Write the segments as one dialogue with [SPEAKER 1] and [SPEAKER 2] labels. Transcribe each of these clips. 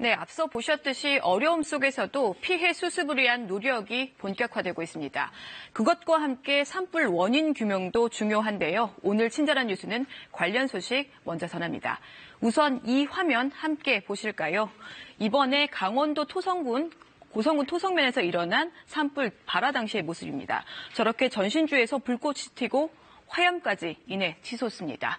[SPEAKER 1] 네, 앞서 보셨듯이 어려움 속에서도 피해 수습을 위한 노력이 본격화되고 있습니다. 그것과 함께 산불 원인 규명도 중요한데요. 오늘 친절한 뉴스는 관련 소식 먼저 전합니다. 우선 이 화면 함께 보실까요? 이번에 강원도 고성군 토성면에서 일어난 산불 발화 당시의 모습입니다. 저렇게 전신주에서 불꽃이 튀고 화염까지 이내 치솟습니다.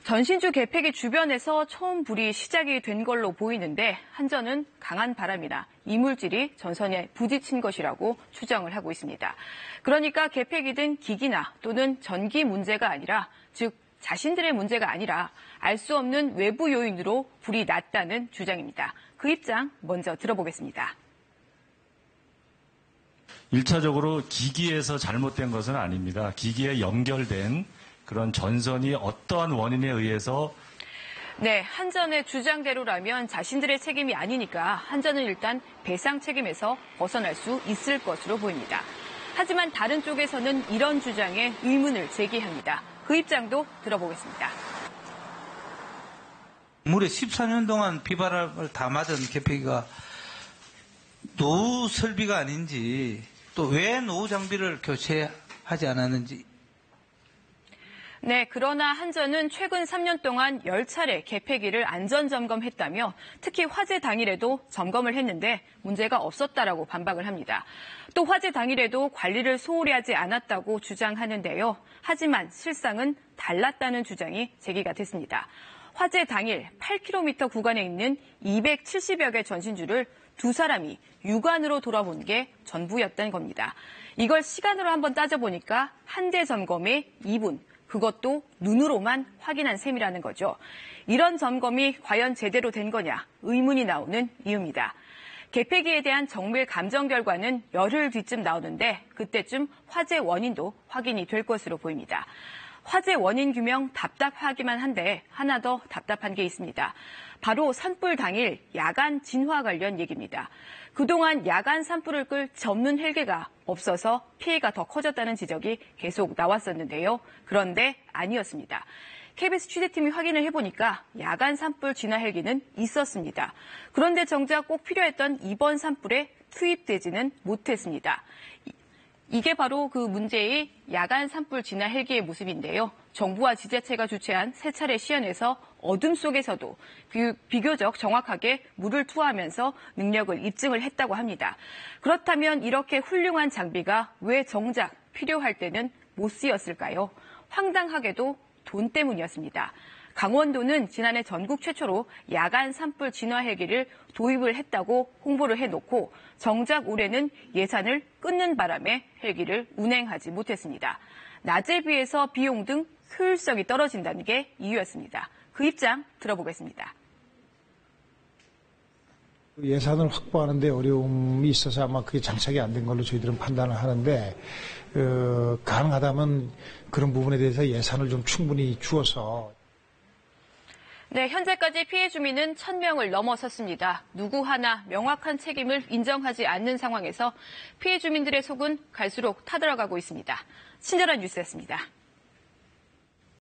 [SPEAKER 1] 전신주 개폐기 주변에서 처음 불이 시작이 된 걸로 보이는데 한전은 강한 바람이나 이물질이 전선에 부딪힌 것이라고 추정을 하고 있습니다. 그러니까 개폐기든 기기나 또는 전기 문제가 아니라, 즉 자신들의 문제가 아니라 알 수 없는 외부 요인으로 불이 났다는 주장입니다. 그 입장 먼저 들어보겠습니다.
[SPEAKER 2] 1차적으로 기기에서 잘못된 것은 아닙니다. 기기에 연결된 그런 전선이 어떠한 원인에 의해서
[SPEAKER 1] 네, 한전의 주장대로라면 자신들의 책임이 아니니까 한전은 일단 배상 책임에서 벗어날 수 있을 것으로 보입니다. 하지만 다른 쪽에서는 이런 주장에 의문을 제기합니다. 그 입장도 들어보겠습니다.
[SPEAKER 3] 무려 14년 동안 비바람을 다 맞은 개폐기가 노후 설비가 아닌지, 또 왜 노후 장비를 교체하지 않았는지.
[SPEAKER 1] 네, 그러나 한전은 최근 3년 동안 10차례 개폐기를 안전점검했다며 특히 화재 당일에도 점검을 했는데 문제가 없었다라고 반박을 합니다. 또 화재 당일에도 관리를 소홀히 하지 않았다고 주장하는데요. 하지만 실상은 달랐다는 주장이 제기가 됐습니다. 화재 당일 8km 구간에 있는 270여 개 전신주를 두 사람이 육안으로 돌아본 게 전부였던 겁니다. 이걸 시간으로 한번 따져보니까 한 대 점검에 2분, 그것도 눈으로만 확인한 셈이라는 거죠. 이런 점검이 과연 제대로 된 거냐 의문이 나오는 이유입니다. 개폐기에 대한 정밀 감정 결과는 열흘 뒤쯤 나오는데 그때쯤 화재 원인도 확인이 될 것으로 보입니다. 화재 원인 규명 답답하기만 한데 하나 더 답답한 게 있습니다. 바로 산불 당일 야간 진화 관련 얘기입니다. 그동안 야간 산불을 끌 전문 헬기가 없어서 피해가 더 커졌다는 지적이 계속 나왔었는데요. 그런데 아니었습니다. KBS 취재팀이 확인을 해보니까 야간 산불 진화 헬기는 있었습니다. 그런데 정작 꼭 필요했던 이번 산불에 투입되지는 못했습니다. 이게 바로 그 문제의 야간 산불 진화 헬기의 모습인데요. 정부와 지자체가 주최한 세 차례 시연에서 어둠 속에서도 비교적 정확하게 물을 투하하면서 능력을 입증을 했다고 합니다. 그렇다면 이렇게 훌륭한 장비가 왜 정작 필요할 때는 못 쓰였을까요? 황당하게도 돈 때문이었습니다. 강원도는 지난해 전국 최초로 야간 산불 진화 헬기를 도입을 했다고 홍보를 해놓고 정작 올해는 예산을 끊는 바람에 헬기를 운행하지 못했습니다. 낮에 비해서 비용 등 효율성이 떨어진다는 게 이유였습니다. 그 입장 들어보겠습니다.
[SPEAKER 4] 예산을 확보하는 데 어려움이 있어서 아마 그게 장착이 안 된 걸로 저희들은 판단을 하는데 가능하다면 그런 부분에 대해서 예산을 좀 충분히 주어서
[SPEAKER 1] 네, 현재까지 피해 주민은 1,000명을 넘어섰습니다. 누구 하나 명확한 책임을 인정하지 않는 상황에서 피해 주민들의 속은 갈수록 타들어가고 있습니다. 친절한 뉴스였습니다.